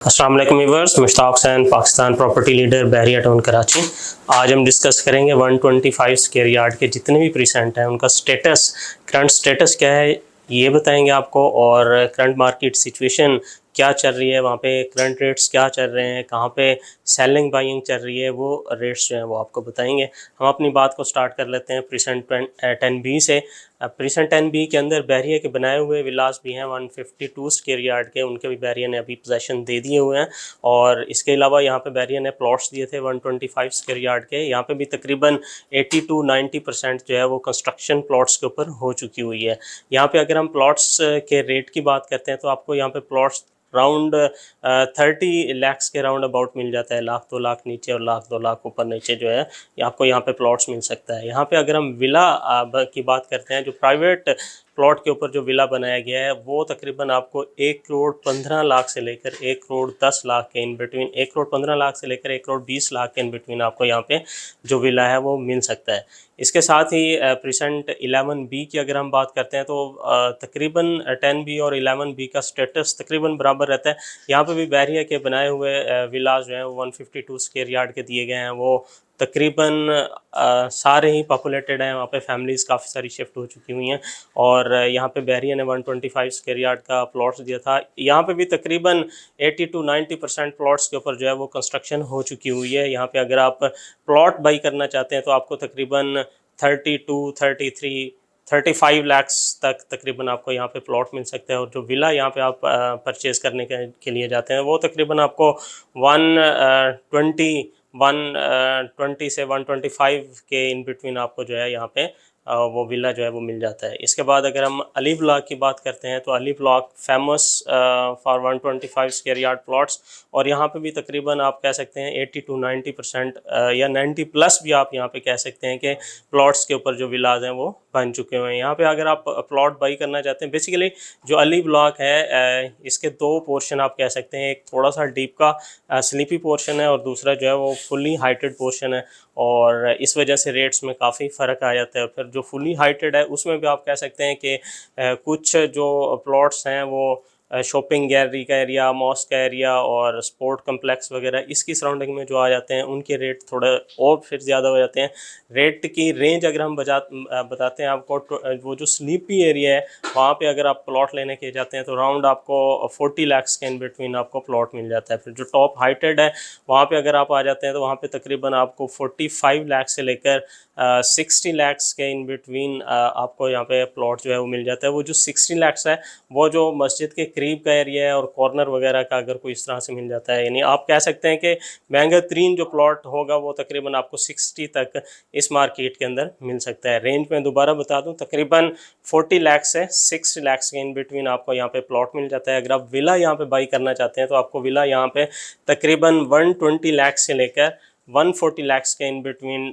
अस्सलाम वालेकुम viewers, Mushtaq Hussain, Pakistan property leader, Bahria Town Karachi. आज हम डिस्कस करेंगे 125 स्क्वायर यार्ड के जितने भी प्रीसेंट हैं उनका स्टेटस, करंट स्टेटस क्या है ये बताएंगे आपको, और करंट मार्केट सिचुएशन क्या चल रही है, वहाँ पे करंट रेट्स क्या चल रहे हैं, कहाँ पे सेलिंग बाइंग चल रही है, वो रेट्स जो हैं वो आपको बताएंगे। हम अपनी बात को स्टार्ट कर लेते हैं प्रीसेंट 10B से। प्रीसेंट 10B के अंदर बहरिया के बनाए हुए विलास भी हैं 152 स्क्वायर यार्ड के, उनके भी बहरिया ने अभी पोजेसन दे दिए हुए हैं। और इसके अलावा यहाँ पे बहरिया ने प्लॉट्स दिए थे 125 स्क्वायर यार्ड के। यहाँ पे भी तकरीबन 80 to 90% जो है वो कंस्ट्रक्शन प्लॉट्स के ऊपर हो चुकी हुई है। यहाँ पे अगर हम प्लॉट्स के रेट की बात करते हैं तो आपको यहाँ पे प्लॉट्स राउंड 30 लैक्स के राउंड अबाउट मिल जाता है। लाख 2 लाख नीचे और लाख 2 लाख ऊपर नीचे जो है आपको यहाँ पे प्लॉट्स मिल सकता है। यहाँ पे अगर हम विला की बात करते हैं, जो प्राइवेट प्लॉट के ऊपर जो विला बनाया गया है वो तकरीबन आपको 1 करोड़ 15 लाख से लेकर 1 करोड़ 10 लाख के इन बिटवीन, 1 करोड़ 15 लाख से लेकर 1 करोड़ 20 लाख के इन बिटवीन आपको यहाँ पे जो विला है वो मिल सकता है। इसके साथ ही प्रीसेंट 11B की अगर हम बात करते हैं तो तकरीबन 10B और 11B का स्टेटस तकरीबन बराबर रहता है। यहाँ पे भी बहरिया के बनाए हुए विलाज जो हैं 152 स्क्वायर यार्ड के दिए गए हैं, वो तकरीबन सारे ही पॉपुलेटेड हैं। वहाँ पे फैमिलीज़ काफ़ी सारी शिफ्ट हो चुकी हुई हैं। और यहाँ पे बहरिया ने 125 स्क्वायर यार्ड का प्लॉट्स दिया था। यहाँ पे भी तकरीबन 80 to 90% प्लॉट्स के ऊपर जो है वो कंस्ट्रक्शन हो चुकी हुई है। यहाँ पे अगर आप प्लॉट बाई करना चाहते हैं तो आपको तकरीबन 32, 33, 35 लैक्स तक तकरीबन आपको यहाँ पे प्लॉट मिल सकता है। और जो विला यहाँ पे आप परचेज़ करने के लिए जाते हैं वो तकरीबन आपको 120 से 125 के इन बिटवीन आपको जो है यहाँ पे वो विला जो है वो मिल जाता है। इसके बाद अगर हम अली ब्लॉक की बात करते हैं तो Ali block famous for 125 square yard plots, और यहाँ पे भी तकरीबन आप कह सकते हैं 80 to 90% या 90 प्लस भी आप यहाँ पे कह सकते हैं कि प्लॉट्स के ऊपर जो विलाज हैं वो बन चुके हुए हैं। यहाँ पे अगर आप प्लॉट बाई करना चाहते हैं, बेसिकली जो अली ब्लॉक है इसके दो पोर्शन आप कह सकते हैं। एक थोड़ा सा डीप का स्लीपी पोर्शन है और दूसरा जो है वो फुली हाइटेड पोर्शन है, और इस वजह से रेट्स में काफ़ी फ़र्क आ जाता है। फिर जो फुली हाइटेड है उसमें भी आप कह सकते हैं कि कुछ जो प्लॉट्स हैं वो शॉपिंग गैलरी का एरिया, मॉस्क का एरिया और स्पोर्ट कम्प्लेक्स वगैरह इसकी सराउंडिंग में जो आ जाते हैं उनके रेट थोड़े और फिर ज़्यादा हो जाते हैं। रेट की रेंज अगर हम बताते हैं आपको, वो जो स्लीपी एरिया है वहाँ पे अगर आप प्लॉट लेने के जाते हैं तो राउंड आपको 40 लैक्स के इन बिटवीन आपको प्लॉट मिल जाता है। फिर जो टॉप हाइटेड है वहाँ पे अगर आप आ जाते हैं तो वहाँ पे तकरीबन आपको 45 लैक्स से लेकर 60 लैक्स के इन बिटवीन आपको यहाँ पे प्लॉट जो है वो मिल जाता है। वो जो 60 लैक्स है वो जो मस्जिद के करीब का एरिया है और कॉर्नर वगैरह का अगर कोई इस तरह से मिल जाता है, यानी आप कह सकते हैं कि महंगा तरीन जो प्लॉट होगा वो तकरीबन आपको 60 तक इस मार्केट के अंदर मिल सकता है। रेंज में दोबारा बता दूं तकरीबन 40 लैक्स से 60 लैक्स के इन बिटवीन आपको यहाँ पे प्लॉट मिल जाता है। अगर आप विला यहाँ पे बाई करना चाहते हैं तो आपको विला यहाँ पे तकरीबन 120 लैक्स से लेकर 140 लैक्स के इन बिटवीन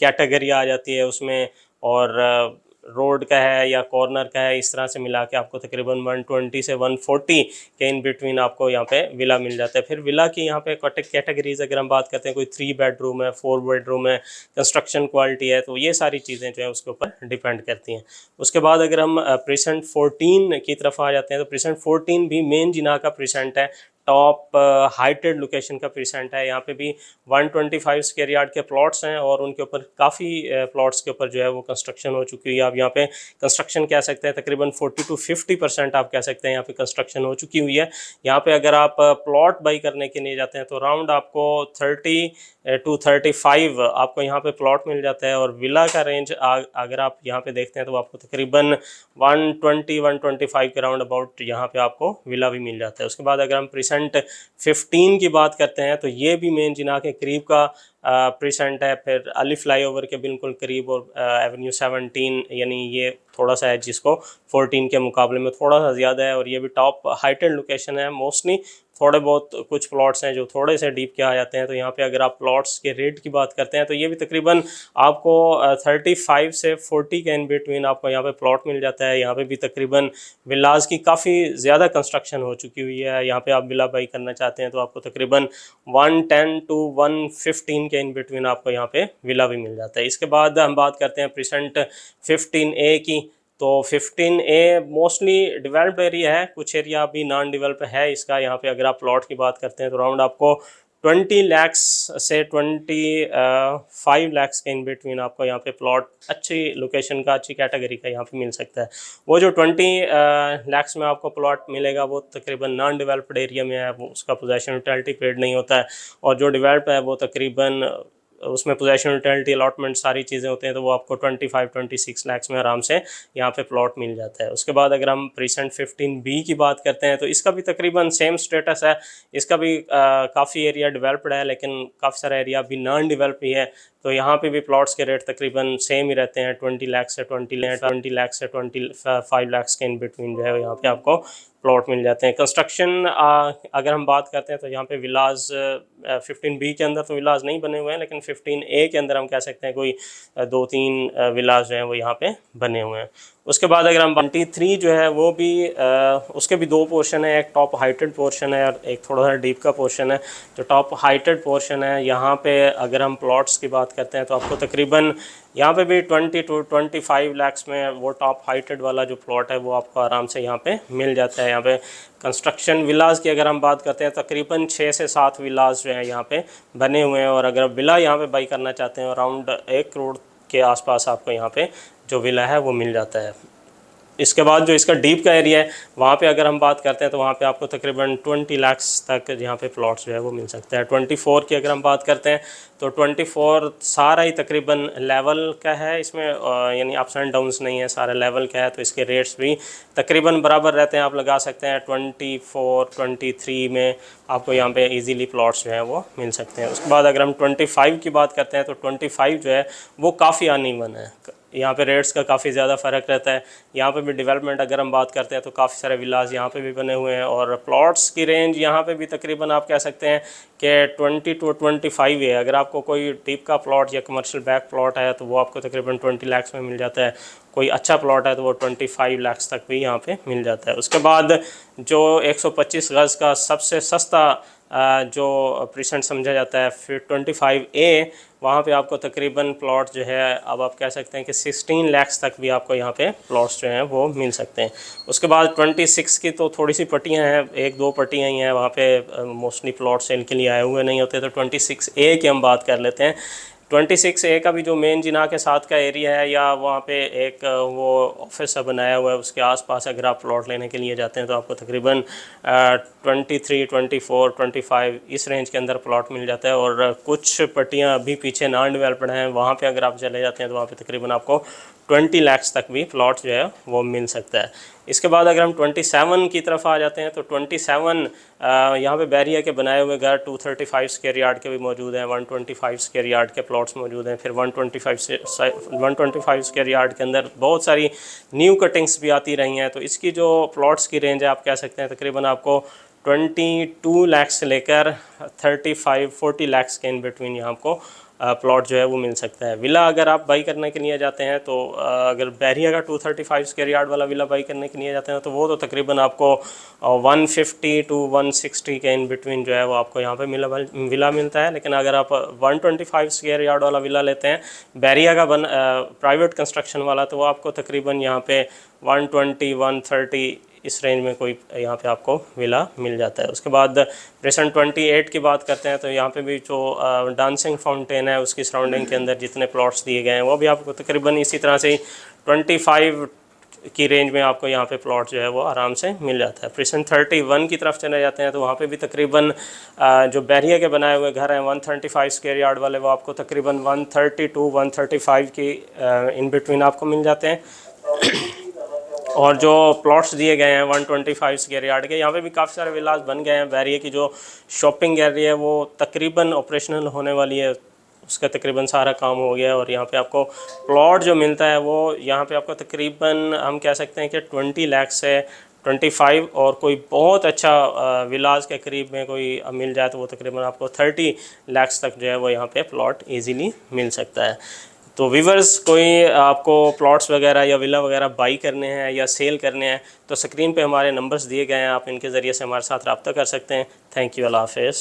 कैटेगरी आ जाती है उसमें, और रोड का है या कॉर्नर का है, इस तरह से मिला के आपको तकरीबन 120 से 140 के इन बिटवीन आपको यहाँ पे विला मिल जाता है। फिर विला की यहाँ पे कैटेगरीज अगर हम बात करते हैं, कोई 3 बेडरूम है, 4 बेडरूम है, कंस्ट्रक्शन क्वालिटी है, तो ये सारी चीज़ें जो है उसके ऊपर डिपेंड करती हैं। उसके बाद अगर हम प्रीसेंट 14 की तरफ आ जाते हैं तो प्रीसेंट 14 भी मेन जिना का प्रीसेंट है, टॉप हाइटेड लोकेशन का प्रीसेंट है। यहाँ पे भी 125 स्क्वायर यार्ड के प्लॉट्स हैं और उनके ऊपर काफ़ी प्लॉट्स के ऊपर जो है वो कंस्ट्रक्शन हो चुकी है। आप यहाँ पे कंस्ट्रक्शन कह सकते हैं तकरीबन 40 to 50% आप कह सकते हैं यहाँ पे कंस्ट्रक्शन हो चुकी हुई है। यहाँ पे अगर आप प्लॉट बाई करने के लिए जाते हैं तो राउंड आपको 30 to 35 आपको यहाँ पे प्लॉट मिल जाता है। और विला का रेंज अगर आप यहाँ पे देखते हैं तो आपको तकरीबन 120-125 के राउंड अबाउट यहाँ पे आपको विला भी मिल जाता है। उसके बाद अगर हम प्रीसेंट 15 की बात करते हैं तो ये भी मेन जिना के करीब का प्रीसेंट है, फिर अली फ्लाईओवर के बिल्कुल करीब, और एवेन्यू 17 यानी ये थोड़ा सा है जिसको 14 के मुकाबले में थोड़ा सा ज़्यादा है, और ये भी टॉप हाइटेड लोकेशन है। मोस्टली थोड़े बहुत कुछ प्लॉट्स हैं जो थोड़े से डीप के आ जाते हैं। तो यहाँ पे अगर आप प्लॉट्स के रेट की बात करते हैं तो ये भी तकरीबन आपको 35 से 40 के इन बिटवीन आपको यहाँ पे प्लॉट मिल जाता है। यहाँ पे भी तकरीबन विलाज की काफ़ी ज़्यादा कंस्ट्रक्शन हो चुकी हुई है। यहाँ पे आप विला बाई करना चाहते हैं तो आपको तकरीबन 110 to 115 के इन बिटवीन आपको यहाँ पे विला भी मिल जाता है। इसके बाद हम बात करते हैं प्रीसेंट 15A की, तो 15A मोस्टली डेवलप्ड एरिया है, कुछ एरिया अभी नॉन डेवलप है इसका। यहाँ पे अगर आप प्लॉट की बात करते हैं तो अराउंड आपको 20 लाख से 25 लाख के इन बिटवीन आपको यहाँ पे प्लॉट अच्छी लोकेशन का, अच्छी कैटेगरी का यहाँ पे मिल सकता है। वो जो 20 लाख में आपको प्लॉट मिलेगा वो तकरीबन नॉन डेवलप्ड एरिया में है, वो उसका पोजेशन यूटिलिटी पेड नहीं होता है। और जो डेवलप है वो तकरीबन उसमें पोजेशन यूटिलिटी अलॉटमेंट सारी चीज़ें होते हैं, तो वो आपको 25-26 लाख में आराम से यहाँ पे प्लॉट मिल जाता है। उसके बाद अगर हम प्रीसेंट 15B की बात करते हैं तो इसका भी तकरीबन सेम स्टेटस है। इसका भी काफ़ी एरिया डेवलप्ड है, लेकिन काफ़ी सारा एरिया अभी नॉन डेवलप ही है। तो यहाँ पे भी प्लॉट्स के रेट तकरीबन सेम ही रहते हैं, 20 लाख से 25 लाख के इन बिटवीन जो है यहाँ पे आपको प्लॉट मिल जाते हैं। कंस्ट्रक्शन अगर हम बात करते हैं तो यहाँ पे विलाज 15B के अंदर तो विलाज नहीं बने हुए हैं, लेकिन 15A के अंदर हम कह सकते हैं कोई 2-3 विलाज जो हैं वो यहाँ पे बने हुए हैं। उसके बाद अगर हम 23 जो है वो भी उसके भी 2 पोर्शन है, एक टॉप हाइटेड पोर्शन है और एक थोड़ा सा डीप का पोर्शन है। जो टॉप हाइटेड पोर्शन है यहाँ पे अगर हम प्लॉट्स की बात करते हैं तो आपको तकरीबन यहाँ पे भी 20-25 लाख में वो टॉप हाइटेड वाला जो प्लॉट है वो आपको आराम से यहाँ पे मिल जाता है। यहाँ पे कंस्ट्रक्शन विलाज की अगर हम बात करते हैं तकरीबन 6 से 7 विलाज जो हैं यहाँ पे बने हुए हैं, और अगर विला यहाँ पे बाई करना चाहते हैं अराउंड 1 करोड़ के आसपास आपको यहाँ पे जो विला है वो मिल जाता है। इसके बाद जो इसका डीप का एरिया है वहाँ पे अगर हम बात करते हैं तो वहाँ पे आपको तकरीबन 20 लाख तक यहाँ पे प्लॉट्स जो है वो मिल सकता है। 24 की अगर हम बात करते हैं तो 24 सारा ही तकरीबन लेवल का है, इसमें यानी अप्स एंड डाउन्स नहीं है, सारा लेवल का है। तो इसके रेट्स भी तकरीबन बराबर रहते हैं, आप लगा सकते हैं 24-23 में आपको यहाँ पे इजीली प्लॉट्स जो है वो मिल सकते हैं। उसके बाद अगर हम 25 की बात करते हैं तो 25 जो है वो काफ़ी अनइवन है, यहाँ पे रेट्स का काफ़ी ज़्यादा फ़र्क रहता है। यहाँ पे भी डेवलपमेंट अगर हम बात करते हैं तो काफ़ी सारे विलाज यहाँ पे भी बने हुए हैं, और प्लॉट्स की रेंज यहाँ पे भी तकरीबन आप कह सकते हैं कि 20-25 है। अगर आपको कोई डीप का प्लॉट या कमर्शियल बैक प्लॉट है तो वो आपको तकरीबन 20 लाख में मिल जाता है। कोई अच्छा प्लॉट है तो वो 25 लाख तक भी यहाँ पे मिल जाता है। उसके बाद जो 125 गज़ का सबसे सस्ता जो प्रीसेंट समझा जाता है फिर 25A, वहाँ पे आपको तकरीबन प्लॉट जो है अब आप कह सकते हैं कि 16 लाख तक भी आपको यहाँ पे प्लॉट्स जो हैं वो मिल सकते हैं। उसके बाद 26 की तो थोड़ी सी पट्टियाँ हैं, 1-2 पट्टियाँ ही हैं, वहाँ पे मोस्टली प्लॉट सेल के लिए आए हुए नहीं होते। तो 26A की हम बात कर लेते हैं। 26A का भी जो मेन जिना के साथ का एरिया है या वहाँ पे एक वो ऑफिस बनाया हुआ है, उसके आसपास अगर आप प्लॉट लेने के लिए जाते हैं तो आपको तकरीबन 23, 24, 25 इस रेंज के अंदर प्लॉट मिल जाता है। और कुछ पट्टियाँ अभी पीछे नॉन डेवलप्ड हैं, वहाँ पे अगर आप चले जाते हैं तो वहाँ पे तकरीबन आपको 20 लाख तक भी प्लॉट जो है वो मिल सकता है। इसके बाद अगर हम 27 की तरफ आ जाते हैं तो 27 यहाँ पे बैरिया के बनाए हुए घर 235 स्क्वायर यार्ड के भी मौजूद हैं, 125 स्क्वायर यार्ड के प्लॉट्स मौजूद हैं। फिर 125 स्क्वायर यार्ड के अंदर बहुत सारी न्यू कटिंग्स भी आती रही हैं। तो इसकी जो प्लॉट्स की रेंज है आप कह सकते हैं तकरीबन आपको 22 लाख से लेकर 35-40 लाख के इन बिटवीन यहाँ आपको प्लॉट जो है वो मिल सकता है। विला अगर आप बाई करने के लिए जाते हैं तो अगर बैरिया का 235 स्क्वायर यार्ड वाला विला बाई करने के लिए जाते हैं तो वो तो तकरीबन आपको 150-160 के इन बिटवीन जो है वो आपको यहाँ पे विला मिलता है। लेकिन अगर आप 125 स्क्वायर यार्ड वाला विला लेते हैं बैरिया का प्राइवेट कंस्ट्रक्शन वाला, तो वो आपको तकरीबन यहाँ पे 120-130 इस रेंज में कोई यहाँ पे आपको विला मिल जाता है। उसके बाद प्रेजेंट 28 की बात करते हैं तो यहाँ पे भी जो डांसिंग फाउंटेन है उसकी सराउंडिंग के अंदर जितने प्लॉट्स दिए गए हैं वो भी आपको तकरीबन इसी तरह से 25 की रेंज में आपको यहाँ पे प्लॉट जो है वो आराम से मिल जाता है। प्रेजेंट 31 की तरफ चले जाते हैं तो वहाँ पे भी तकरीबन जो बैरिया के बनाए हुए घर हैं 135 स्क्वायर यार्ड वाले, वो आपको तकरीबन 130-135 की इन बिटवीन आपको मिल जाते हैं। और जो प्लॉट्स दिए गए हैं 125 स्क्वायर यार्ड के, यहाँ पे भी काफ़ी सारे विलास बन गए हैं। बैरिया की जो शॉपिंग एरिया है वो तकरीबन ऑपरेशनल होने वाली है, उसका तकरीबन सारा काम हो गया है। और यहाँ पे आपको प्लॉट जो मिलता है वो यहाँ पे आपको तकरीबन हम कह सकते हैं कि 20 लाख से 25, और कोई बहुत अच्छा विलास के करीब में कोई मिल जाए तो वो तकरीबन आपको 30 लाख तक जो है वो यहाँ पे प्लॉट ईजीली मिल सकता है। तो व्यूवर्स, कोई आपको प्लॉट्स वगैरह या विला वगैरह बाई करने हैं या सेल करने हैं तो स्क्रीन पे हमारे नंबर्स दिए गए हैं, आप इनके ज़रिए से हमारे साथ रब्ता कर सकते हैं। थैंक यू, अल्लाह हाफ़िज़।